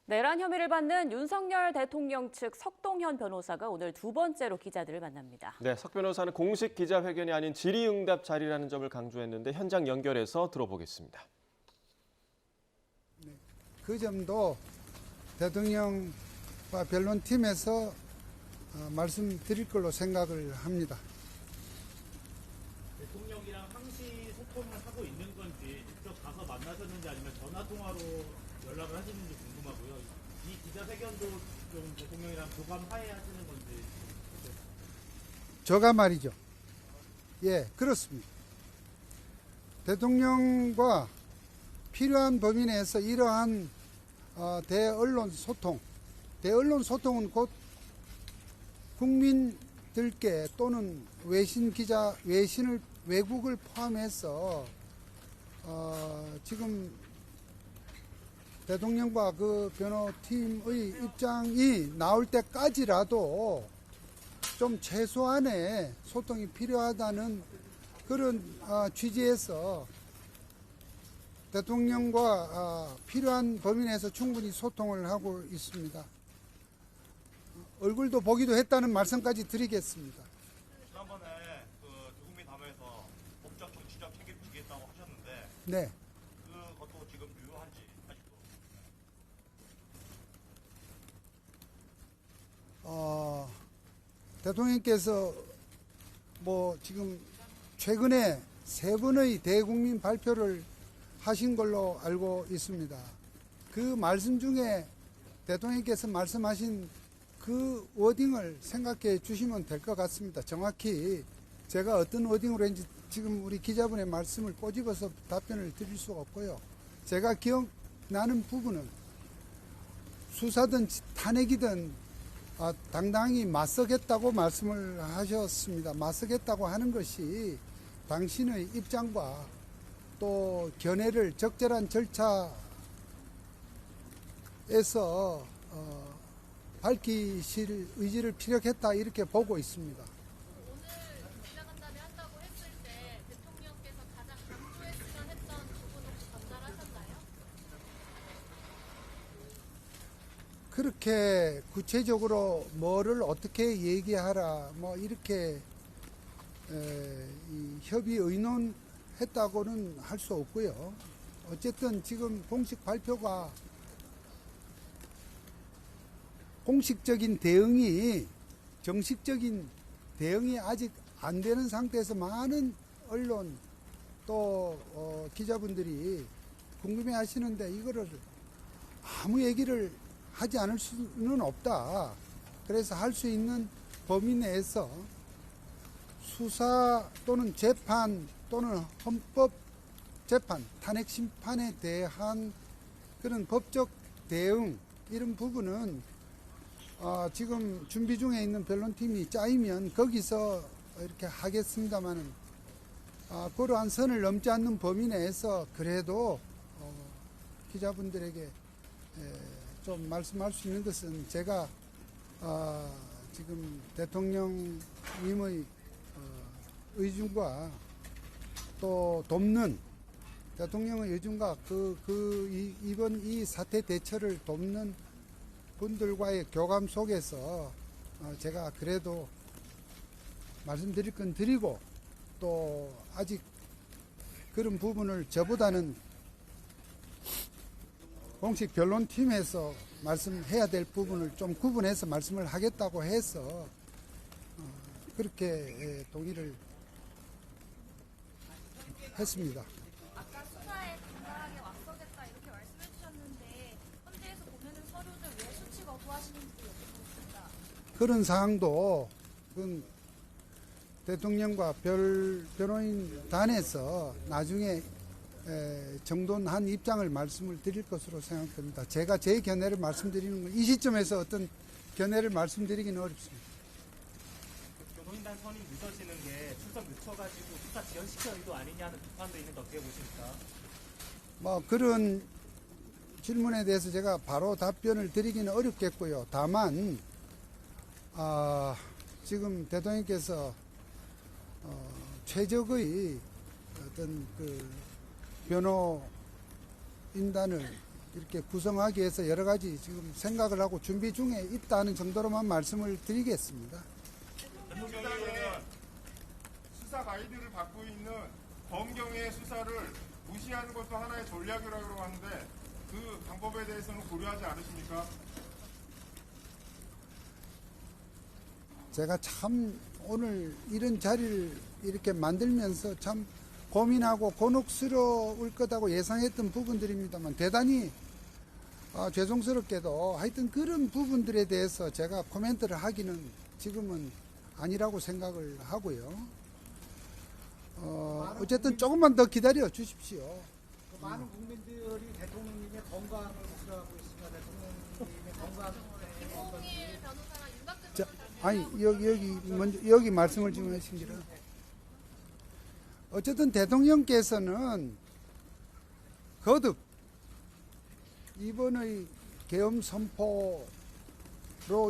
내란 혐의를 받는 윤석열 대통령 측 석동현 변호사가 오늘 두 번째로 기자들을 만납니다. 네, 석 변호사는 공식 기자회견이 아닌 질의응답 자리라는 점을 강조했는데 현장 연결해서 들어보겠습니다. 그 점도 대통령과 변론팀에서 말씀드릴 걸로 생각을 합니다. 대통령이랑 항시 소통을 하고 있는 건지 직접 가서 만나셨는지 아니면 전화통화로 연락을 하시는지 궁금하고요. 이 기자회견도 좀 대통령이랑 교감 화해하시는 건지. 저가 말이죠. 예, 그렇습니다. 대통령과 필요한 범위 내에서 이러한 대언론 소통은 곧 국민들께 또는 외국을 포함해서 지금 대통령과 그 변호팀의 입장이 나올 때까지라도 좀 최소한의 소통이 필요하다는 그런 취지에서 대통령과 필요한 범위 내에서 충분히 소통을 하고 있습니다. 얼굴도 보기도 했다는 말씀까지 드리겠습니다. 지난번에 그 두국민 담화에서 법적 정치적 책임 지겠다고 하셨는데 네. 그것도 지금 유효한지 아직도. 대통령께서 지금 최근에 세 번의 대국민 발표를 하신 걸로 알고 있습니다. 그 말씀 중에 대통령께서 말씀하신 그 워딩을 생각해 주시면 될 것 같습니다. 정확히 제가 어떤 워딩으로 했는지 지금 우리 기자분의 말씀을 꼬집어서 답변을 드릴 수가 없고요. 제가 기억나는 부분은 수사든 탄핵이든 당당히 맞서겠다고 말씀을 하셨습니다. 맞서겠다고 하는 것이 당신의 입장과 또 견해를 적절한 절차에서 밝히실 의지를 피력했다 이렇게 보고 있습니다. 오늘 기자간담회 한다고 했을 때 대통령께서 가장 강조했으면 했던 부분 혹시 전달하셨나요? 그렇게 구체적으로 뭐를 어떻게 얘기하라 이렇게 이 협의 의논했다고는 할 수 없고요. 어쨌든 지금 공식적인 대응이 정식적인 대응이 아직 안 되는 상태에서 많은 언론 또 기자분들이 궁금해 하시는데 이거를 아무 얘기를 하지 않을 수는 없다. 그래서 할 수 있는 범위 내에서 수사 또는 재판 또는 헌법 재판, 탄핵 심판에 대한 그런 법적 대응 이런 부분은 지금 준비 중에 있는 변론팀이 짜이면 거기서 이렇게 하겠습니다만은 그러한 선을 넘지 않는 범위 내에서 그래도 기자분들에게 좀 말씀할 수 있는 것은 제가 지금 대통령님의 의중과 또 돕는 대통령의 의중과 이번 이 사태 대처를 돕는 분들과의 교감 속에서 제가 그래도 말씀드릴 건 드리고 또 아직 그런 부분을 저보다는 공식 변론팀에서 말씀해야 될 부분을 좀 구분해서 말씀을 하겠다고 해서 그렇게 동의를 했습니다. 아까 수사에 당당하게 맞서겠다 이렇게 말씀해 주셨는데 현재에서 보내는 서류들 왜 수치 거부하시는지 여쭤보겠습니다. 그런 사항도 대통령과 변호인 단에서 나중에 정돈한 입장을 말씀을 드릴 것으로 생각됩니다. 제가 제 견해를 말씀드리는 건 이 시점에서 어떤 견해를 말씀드리기는 어렵습니다. 변호인단 선임 늦어지는 게 출석 늦춰가지고 수사 지연시켜 의도 아니냐는 비판도 있는데 어떻게 보십니까? 그런 질문에 대해서 제가 바로 답변을 드리기는 어렵겠고요. 다만 지금 대통령께서 최적의 어떤 변호인단을 이렇게 구성하기 위해서 여러 가지 지금 생각을 하고 준비 중에 있다는 정도로만 말씀을 드리겠습니다. 대통령의 수사 가이드를 받고 있는 검경의 수사를 무시하는 것도 하나의 전략이라고 하는데 그 방법에 대해서는 고려하지 않으십니까? 제가 참 오늘 이런 자리를 이렇게 만들면서 참 고민하고 곤혹스러울 거다고 예상했던 부분들입니다만 대단히 죄송스럽게도 하여튼 그런 부분들에 대해서 제가 코멘트를 하기는 지금은 아니라고 생각을 하고요. 어쨌든 조금만 더 기다려 주십시오. 많은 국민들이 대통령님의 건강을 목표하고 있습니다. 대통령님의 건강. 김홍일 변호사랑 윤곽근 자, 아니 여기 말씀을 지금 하신 게라. 어쨌든 대통령께서는 거듭 이번의 계엄 선포로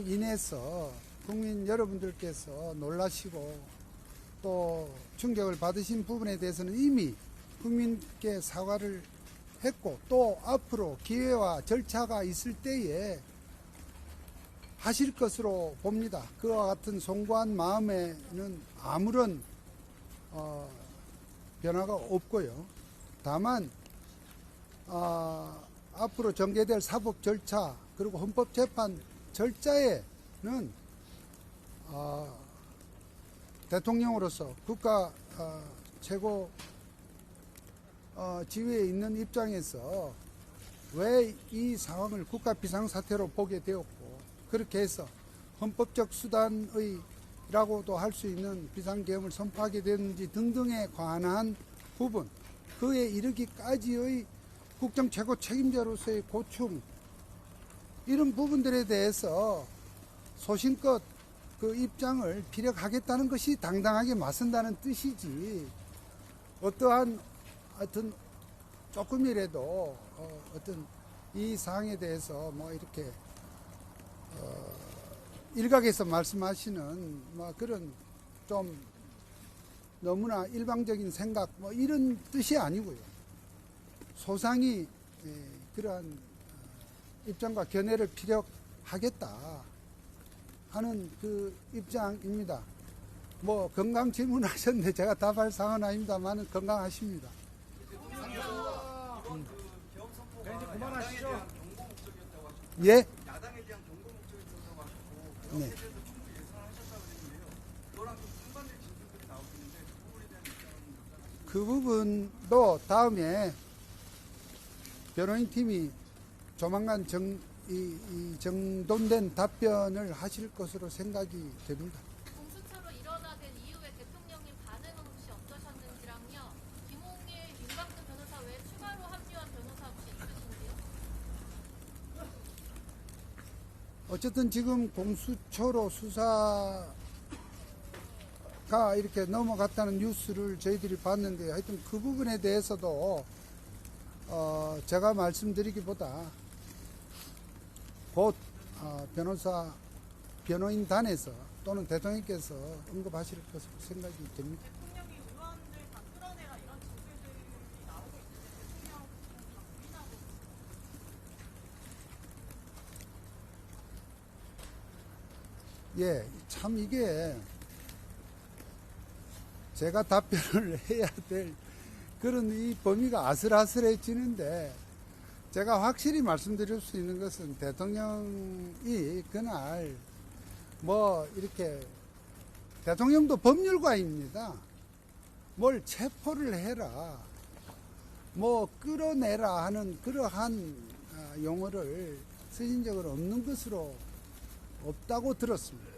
인해서 국민 여러분들께서 놀라시고 또 충격을 받으신 부분에 대해서는 이미 국민께 사과를 했고 또 앞으로 기회와 절차가 있을 때에 하실 것으로 봅니다. 그와 같은 송구한 마음에는 아무런 변화가 없고요. 다만 앞으로 전개될 사법 절차 그리고 헌법재판 절차에는 대통령으로서 국가 최고 지위에 있는 입장에서 왜 이 상황을 국가 비상사태로 보게 되었고 그렇게 해서 헌법적 수단의라고도 할 수 있는 비상계엄을 선포하게 됐는지 등등에 관한 부분 그에 이르기까지의 국정 최고 책임자로서의 고충 이런 부분들에 대해서 소신껏 그 입장을 피력하겠다는 것이 당당하게 맞선다는 뜻이지 어떠한 하여튼 조금이라도 어떤 이 사항에 대해서 뭐 이렇게 일각에서 말씀하시는 뭐 그런 좀 너무나 일방적인 생각 뭐 이런 뜻이 아니고요. 소상히 그러한 입장과 견해를 피력하겠다 하는 그 입장입니다. 뭐 건강 질문하셨는데 제가 답할 상황은 아닙니다만 건강하십니다. 이제 그만하시죠. 예? 야당에 대한 경고 목적이었다고 하셨고 네. 여기에 대해서 충분히 예상하셨다고 그랬는데요. 그거랑 좀 상반된 진술들이 나오고 있는데 그 부분에 대한 입장은 그 부분도 다음에 변호인 팀이 조만간 이 정돈된 답변을 하실 것으로 생각이 됩니다. 공수처로 일어나된 이후에 대통령님 반응은 혹시 어떠셨는지랑요. 김홍일, 윤곽근 변호사 외에 추가로 합류한 변호사 혹시 있으신지요? 어쨌든 지금 공수처로 수사가 이렇게 넘어갔다는 뉴스를 저희들이 봤는데 하여튼 그 부분에 대해서도 제가 말씀드리기보다 곧 변호인단에서 또는 대통령께서 언급하실 것으로 생각이 됩니다. 대통령이 의원들 다 끌어내라 이런 진술들이 나오고 있는데 대통령 다 부인하고 있습니다. 예, 참 이게 제가 답변을 해야 될 그런 이 범위가 아슬아슬해지는데 제가 확실히 말씀드릴 수 있는 것은 대통령이 그날 뭐 이렇게 대통령도 법률가입니다. 뭘 체포를 해라, 뭐 끌어내라 하는 그러한 용어를 쓰신 적은 없는 것으로 없다고 들었습니다.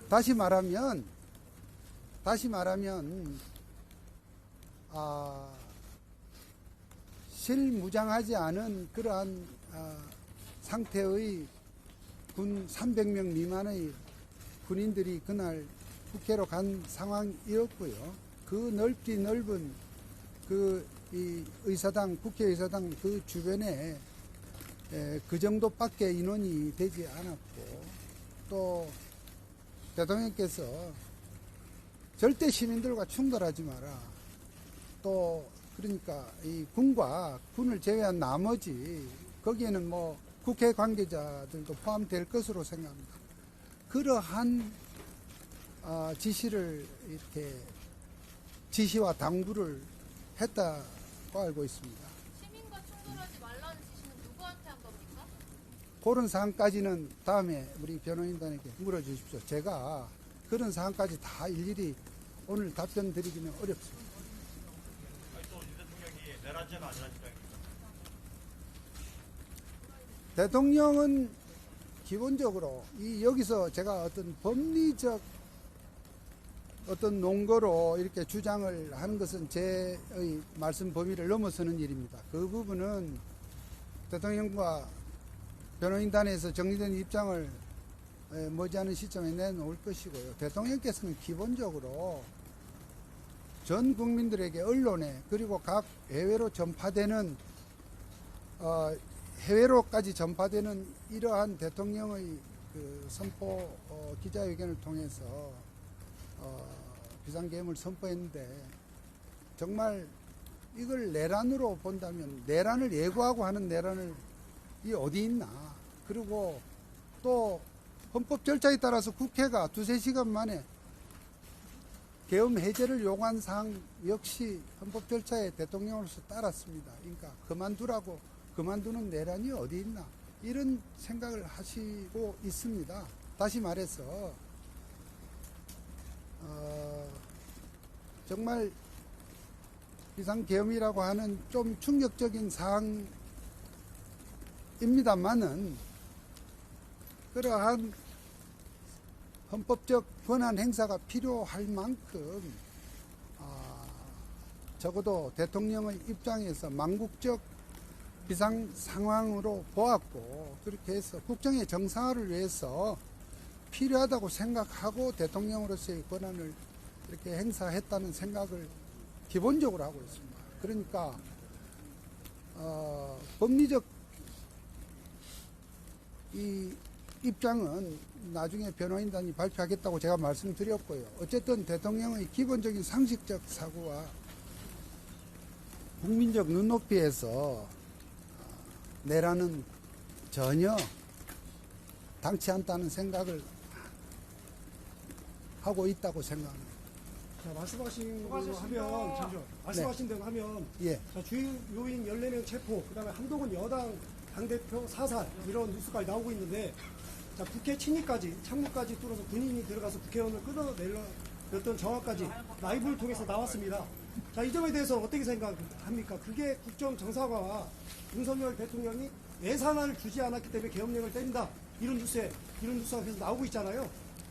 다시 말하면 실무장하지 않은 그러한 상태의 군 300명 미만의 군인들이 그날 국회로 간 상황이었고요. 그 넓디 넓은 이 의사당, 국회의사당 그 주변에 그 정도밖에 인원이 되지 않았고 또 대통령께서 절대 시민들과 충돌하지 마라. 또 그러니까 이 군과 군을 제외한 나머지 거기에는 뭐 국회 관계자들도 포함될 것으로 생각합니다. 그러한 지시를 이렇게 지시와 당부를 했다고 알고 있습니다. 시민과 충돌하지 말라는 지시는 누구한테 한 겁니까? 그런 사항까지는 다음에 우리 변호인단에게 물어주십시오. 제가 그런 사항까지 다 일일이 오늘 답변 드리기는 어렵습니다. 대통령은 기본적으로 여기서 제가 어떤 법리적 어떤 논거로 이렇게 주장을 하는 것은 제의 말씀 범위를 넘어서는 일입니다. 그 부분은 대통령과 변호인단에서 정리된 입장을 머지않은 시점에 내놓을 것이고요. 대통령께서는 기본적으로 전 국민들에게 언론에 그리고 각 해외로 전파되는 해외로까지 전파되는 이러한 대통령의 그 선포 기자회견을 통해서 비상계엄을 선포했는데 정말 이걸 내란으로 본다면 내란을 예고하고 하는 내란을 이 어디 있나. 그리고 또 헌법 절차에 따라서 국회가 두세 시간 만에 계엄 해제를 요구한 사항 역시 헌법 절차에 대통령으로서 따랐습니다. 그러니까 그만두는 내란이 어디 있나 이런 생각을 하시고 있습니다. 다시 말해서 정말 비상계엄이라고 하는 좀 충격적인 사항입니다만은 그러한 헌법적 권한 행사가 필요할 만큼 적어도 대통령의 입장에서 망국적 비상 상황으로 보았고 그렇게 해서 국정의 정상화를 위해서 필요하다고 생각하고 대통령으로서의 권한을 이렇게 행사했다는 생각을 기본적으로 하고 있습니다. 그러니까 법리적 이 입장은 나중에 변호인단이 발표하겠다고 제가 말씀드렸고요. 어쨌든 대통령의 기본적인 상식적 사고와 국민적 눈높이에서 내란은 전혀 당치 않다는 생각을 하고 있다고 생각합니다. 자, 말씀하신 대로 하면, 잠시만. 말씀하신 대로 하면, 예. 자, 주요 요인 14명 체포, 그 다음에 한동훈 여당 당대표 사살, 이런 뉴스까지 나오고 있는데, 자, 국회 침입까지, 창문까지 뚫어서 군인이 들어가서 국회의원을 끊어내렸던 정황까지 라이브를 통해서 나왔습니다. 자, 이 점에 대해서 어떻게 생각합니까? 그게 국정 정상화와 윤석열 대통령이 예산안을 주지 않았기 때문에 계엄령을 뗀다. 이런 뉴스가 계속 나오고 있잖아요.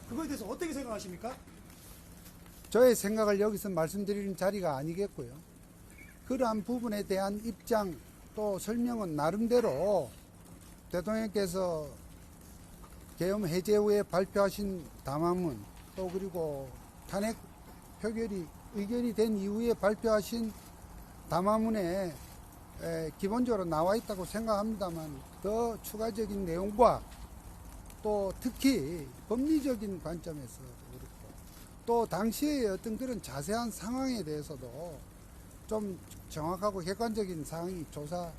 그거에 대해서 어떻게 생각하십니까? 저의 생각을 여기서 말씀드리는 자리가 아니겠고요. 그러한 부분에 대한 입장 또 설명은 나름대로 대통령께서 계엄 해제 후에 발표하신 담화문 또 그리고 탄핵 표결이 의결이 된 이후에 발표하신 담화문에 기본적으로 나와 있다고 생각합니다만 더 추가적인 내용과 또 특히 법리적인 관점에서 그렇고 또 당시의 어떤 그런 자세한 상황에 대해서도 좀 정확하고 객관적인 사항이 조사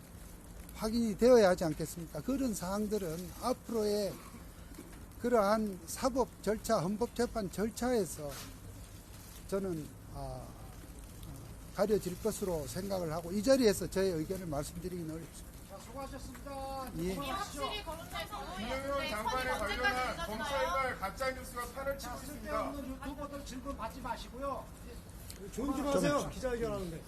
확인이 되어야 하지 않겠습니까? 그런 사항들은 앞으로의 그러한 사법 절차, 헌법재판 절차에서 저는 가려질 것으로 생각을 하고 이 자리에서 저의 의견을 말씀드리기는 어렵습니다. 자, 수고하셨습니다. 예. 확실히 거론돼서 김영현 장관에 관련한 검찰발 가짜뉴스가 판을 치고 있습니다. 쓸데없는 유튜버들 질문 받지 마시고요. 조용 좀 하세요. 기자회견 하는데.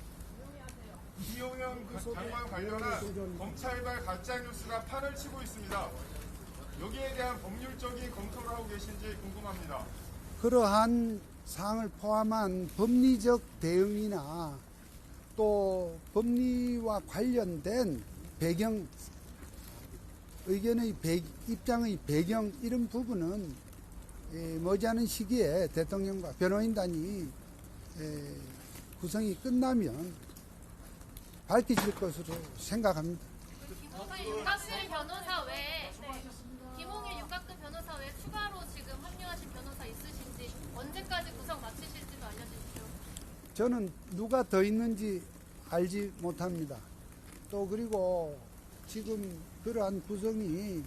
김영현 장관 관련한 검찰발 가짜뉴스가 판을 치고 있습니다. 여기에 대한 법률적인 검토를 하고 계신지 궁금합니다. 그러한 사항을 포함한 법리적 대응이나 또 법리와 관련된 배경, 의견의 입장의 배경 이런 부분은 머지않은 시기에 대통령과 변호인단이 구성이 끝나면 밝혀질 것으로 생각합니다. 김홍일 윤곽근 변호사 외에 김홍일 윤곽근 변호사 외에 추가로 지금 합류하신 변호사 있으신지 언제까지 구성 마치실지도 알려주십시오. 저는 누가 더 있는지 알지 못합니다. 또 그리고 지금 그러한 구성이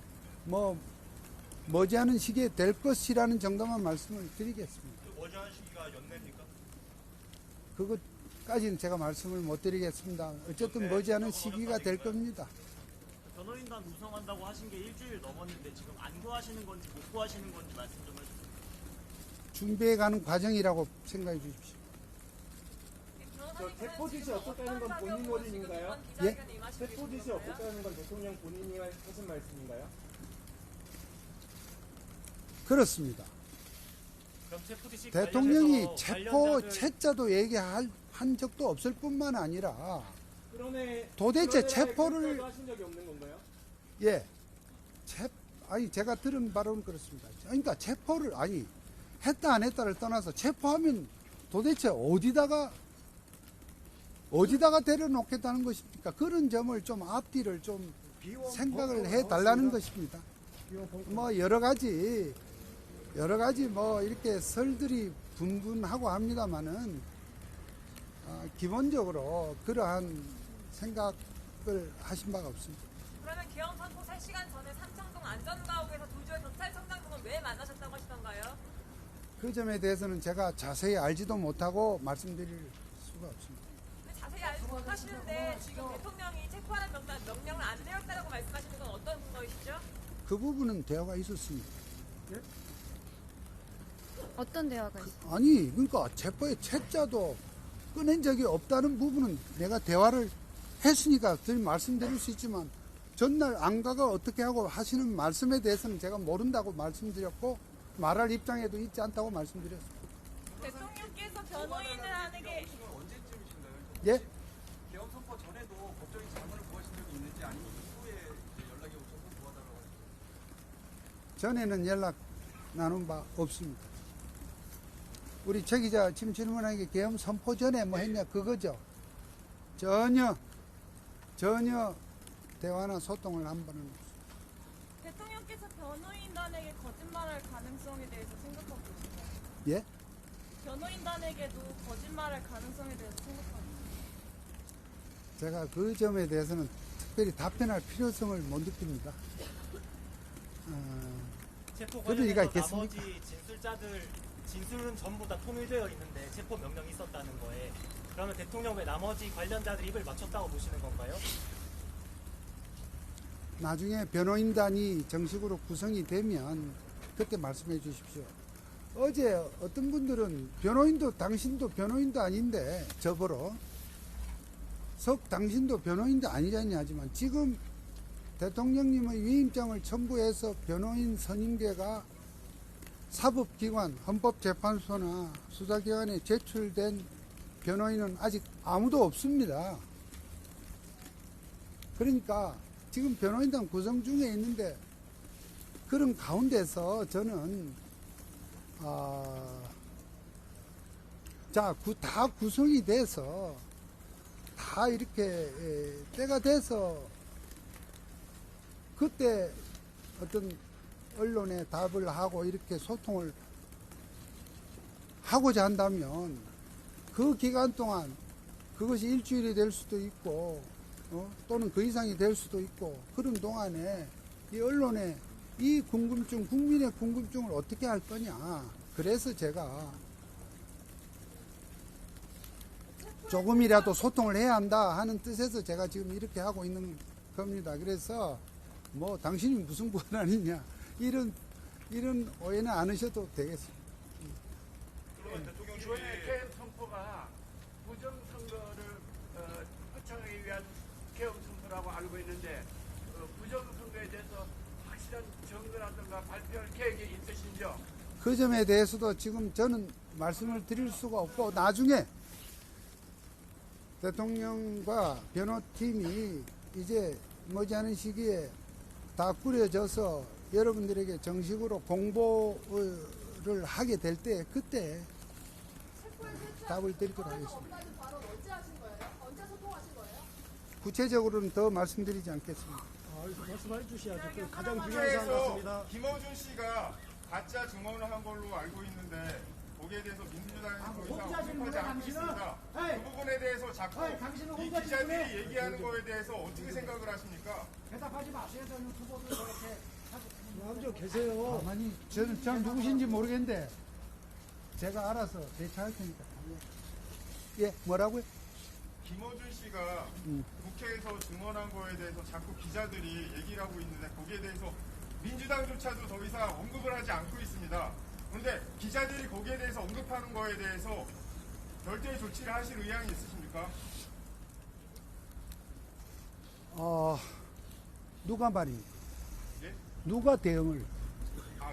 머지않은 시기에 될 것이라는 정도만 말씀을 드리겠습니다. 머지않은 시기가 연내입니까? 그것까지는 제가 말씀을 못 드리겠습니다. 어쨌든 머지않은 시기가 될 겁니다. 변호인단 구성한다고 하신 게 일주일 넘었는데 지금 안 구하시는 건지 못 구하시는 건지 말씀 좀 해주세요. 준비해가는 과정이라고 생각해 주십시오. 태포짓이 없었다는 건 본인 원인인가요? 예? 태포짓이 없었다는 건 대통령 본인이 하신 말씀인가요? 그렇습니다. 그럼 체포디시 대통령이 체포 채자도 얘기한 적도 없을 뿐만 아니라 도대체 체포를 하신 적이 없는 건가요? 예, 아니 제가 들은 바로는 그렇습니다. 그러니까 체포를 했다 안 했다를 떠나서 체포하면 도대체 어디다가 데려놓겠다는 것입니까? 그런 점을 좀 앞뒤를 좀 생각을 해달라는 것입니다. 뭐 여러 가지 뭐 이렇게 설들이 분분하고 합니다만은 기본적으로 그러한 생각을 하신 바가 없습니다. 그러면 계엄 선포 3시간 전에 삼청동 안전가옥에서 도주와 경찰청장 등은 왜 만나셨다고 하시던가요? 그 점에 대해서는 제가 자세히 알지도 못하고 말씀드릴 수가 없습니다. 자세히 알지 못하시는데 지금 대통령이 체포하는 명령을 안 내렸다고 말씀하시는 건 어떤 근거이시죠? 그 부분은 대화가 있었습니다. 어떤 대화가 있어요? 아니 그러니까 체포의 채자도 꺼낸 적이 없다는 부분은 내가 대화를 했으니까 말씀드릴 수 있지만 전날 안가가 어떻게 하고 하시는 말씀에 대해서는 제가 모른다고 말씀드렸고 말할 입장에도 있지 않다고 말씀드렸습니다. 대통령께서 변호인을 하는 게 언제쯤이신가요? 예? 계엄 선포 전에도 법적인 자문을 구하신 적이 있는지 아니면 이후에 연락이 오셔서 구하달라고 하셨나요? 전에는 연락 나눈 바 없습니다. 우리 최 기자 지금 질문한 게 계엄 선포 전에 뭐 했냐 그거죠. 전혀 대화나 소통을 한 번은 없습니다. 대통령께서 변호인단에게 거짓말할 가능성에 대해서 생각하고 계신가요? 예? 변호인단에게도 거짓말할 가능성에 대해서 생각하고 계신가요? 제가 그 점에 대해서는 특별히 답변할 필요성을 못 느낍니다. 체포 그럴 리가 관련해서 있겠습니까? 나머지 진술자들 진술은 전부 다 통일되어 있는데 체포 명령이 있었다는 거에 그러면 대통령 왜 나머지 관련자들 입을 맞췄다고 보시는 건가요? 나중에 변호인단이 정식으로 구성이 되면 그때 말씀해 주십시오. 어제 어떤 분들은 당신도 변호인도 아닌데 저보러 당신도 변호인도 아니잖냐 하지만 지금 대통령님의 위임장을 첨부해서 변호인 선임계가 사법기관, 헌법재판소나 수사기관에 제출된 변호인은 아직 아무도 없습니다. 그러니까 지금 변호인단 구성 중에 있는데 그런 가운데서 저는 다 구성이 돼서 다 이렇게 때가 돼서 그때 어떤 언론에 답을 하고 이렇게 소통을 하고자 한다면 그 기간 동안 그것이 일주일이 될 수도 있고 또는 그 이상이 될 수도 있고 그런 동안에 이 언론에 이 궁금증, 국민의 궁금증을 어떻게 할 거냐. 그래서 제가 조금이라도 소통을 해야 한다 하는 뜻에서 제가 지금 이렇게 하고 있는 겁니다. 그래서 뭐 당신이 무슨 권한이냐 이런 오해는 안 하셔도 되겠습니다. 그러면 대통령 이번에 계엄 선포가 부정선거를 표창하기 위한 계엄 선포라고 알고 있는데 부정선거에 대해서 확실한 정거라든가 발표할 계획이 있으신지요? 그 점에 대해서도 지금 저는 말씀을 드릴 수가 없고 나중에 대통령과 변호팀이 이제 머지않은 시기에 다 꾸려져서 여러분들에게 정식으로 공보를 하게 될 때 그때 답을 드리도록 하겠습니다. 구체적으로는 더 말씀드리지 않겠습니다. 말씀해 주셔야죠. 가장 중요한 사안 같습니다. 김어준 씨가 가짜 증언을 한 걸로 알고 있는데 거기에 대해서 민주당에서 더 이상 혼자 질문해, 언급하지 않고 당신은? 있습니다. 에이! 그 부분에 대해서 자꾸 당신은 이 혼자 기자들이 질문해. 얘기하는 거에 대해서 어떻게 생각을 하십니까? 대답하지 마세요. 저 유튜버들 저렇게 남자 계세요. 가만히 저는 누구신지 모르겠는데 제가 알아서 대처할 테니까. 예, 뭐라고요? 김어준 씨가 국회에서 증언한 거에 대해서 자꾸 기자들이 얘기를 하고 있는데 거기에 대해서 민주당조차도 더 이상 언급을 하지 않고 있습니다. 그런데 기자들이 거기에 대해서 언급하는 거에 대해서 별도의 조치를 하실 의향이 있으십니까? 누가 말입니까? 예? 누가 대응을?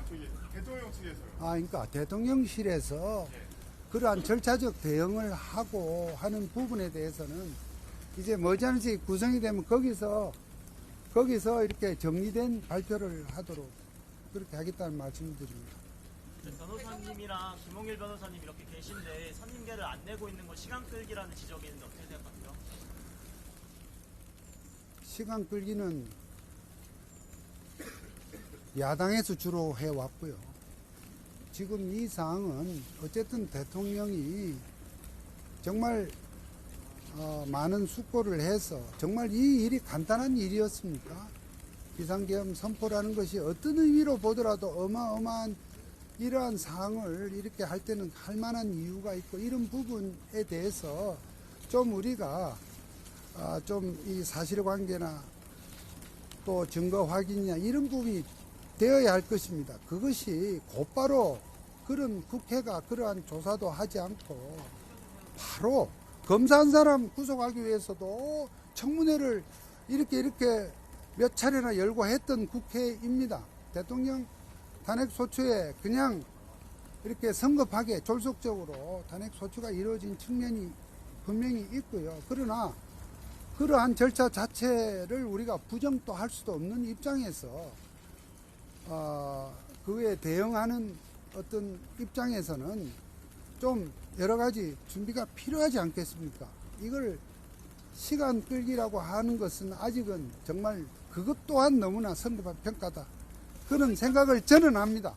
저기 대통령 측에서요. 그러니까 대통령실에서 그러한 절차적 대응을 하고 하는 부분에 대해서는 이제 머지않이 구성이 되면 거기서 이렇게 정리된 발표를 하도록 그렇게 하겠다는 말씀을 드립니다. 변호사님이랑 김홍일 변호사님 이렇게 계신데 선임계를 안 내고 있는 건 시간 끌기라는 지적이 있는데 어떻게 생각하세요? 시간 끌기는 야당에서 주로 해왔고요. 지금 이 사항은 어쨌든 대통령이 정말 많은 숙고를 해서 정말 이 일이 간단한 일이었습니까? 비상계엄 선포라는 것이 어떤 의미로 보더라도 어마어마한 이러한 사항을 이렇게 할 때는 할 만한 이유가 있고 이런 부분에 대해서 좀 우리가 좀 이 사실관계나 또 증거 확인이나 이런 부분이 되어야 할 것입니다. 그것이 곧바로 그런 국회가 그러한 조사도 하지 않고 바로 검사한 사람 구속하기 위해서도 청문회를 이렇게 몇 차례나 열고 했던 국회입니다. 대통령 탄핵소추에 그냥 이렇게 성급하게 졸속적으로 탄핵소추가 이루어진 측면이 분명히 있고요. 그러나 그러한 절차 자체를 우리가 부정도 할 수도 없는 입장에서 그에 대응하는 어떤 입장에서는 좀 여러 가지 준비가 필요하지 않겠습니까? 이걸 시간 끌기라고 하는 것은 아직은 정말 그것 또한 너무나 성급한 평가다. 그런 생각을 저는 합니다.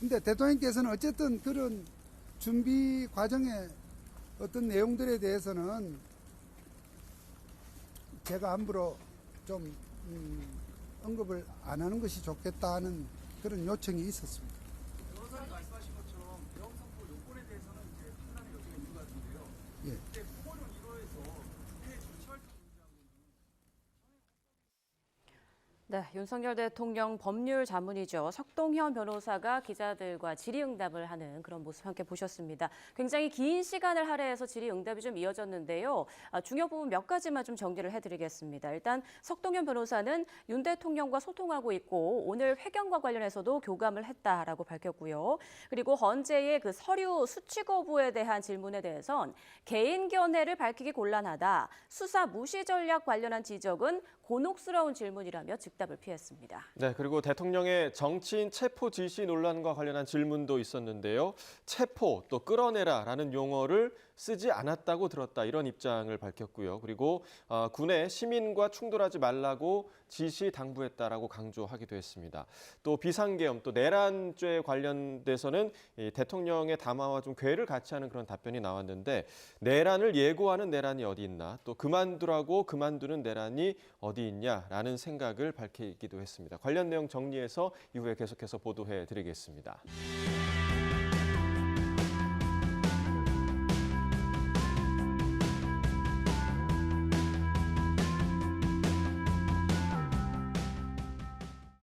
근데 대통령께서는 어쨌든 그런 준비 과정의 어떤 내용들에 대해서는 제가 함부로 좀 언급을 안 하는 것이 좋겠다는 그런 요청이 있었습니다. 변호사님 말씀하신 것처럼 계엄 선포 요건에 대해서는 이제 판단의 여지가 있는 것 같은데요. 예. 그때 포고령 1호에서 국회 정치 활동 금지한 거는 네, 윤석열 대통령 법률 자문이죠. 석동현 변호사가 기자들과 질의응답을 하는 그런 모습 함께 보셨습니다. 굉장히 긴 시간을 할애해서 질의응답이 좀 이어졌는데요. 중요 부분 몇 가지만 좀 정리를 해드리겠습니다. 일단 석동현 변호사는 윤 대통령과 소통하고 있고 오늘 회견과 관련해서도 교감을 했다라고 밝혔고요. 그리고 헌재의 그 서류 수취 거부에 대한 질문에 대해선 개인 견해를 밝히기 곤란하다. 수사 무시 전략 관련한 지적은 곤혹스러운 질문이라며 즉답을 피했습니다. 네, 그리고 대통령의 정치인 체포 지시 논란과 관련한 질문도 있었는데요. 체포 또 끌어내라라는 용어를 쓰지 않았다고 들었다 이런 입장을 밝혔고요. 그리고 군에 시민과 충돌하지 말라고 지시 당부했다라고 강조하기도 했습니다. 또 비상계엄 또 내란죄 관련돼서는 이 대통령의 담화와 좀 궤를 같이 하는 그런 답변이 나왔는데 내란을 예고하는 내란이 어디 있나 또 그만두라고 그만두는 내란이 어디 있냐라는 생각을 밝히기도 했습니다. 관련 내용 정리해서 이후에 계속해서 보도해 드리겠습니다.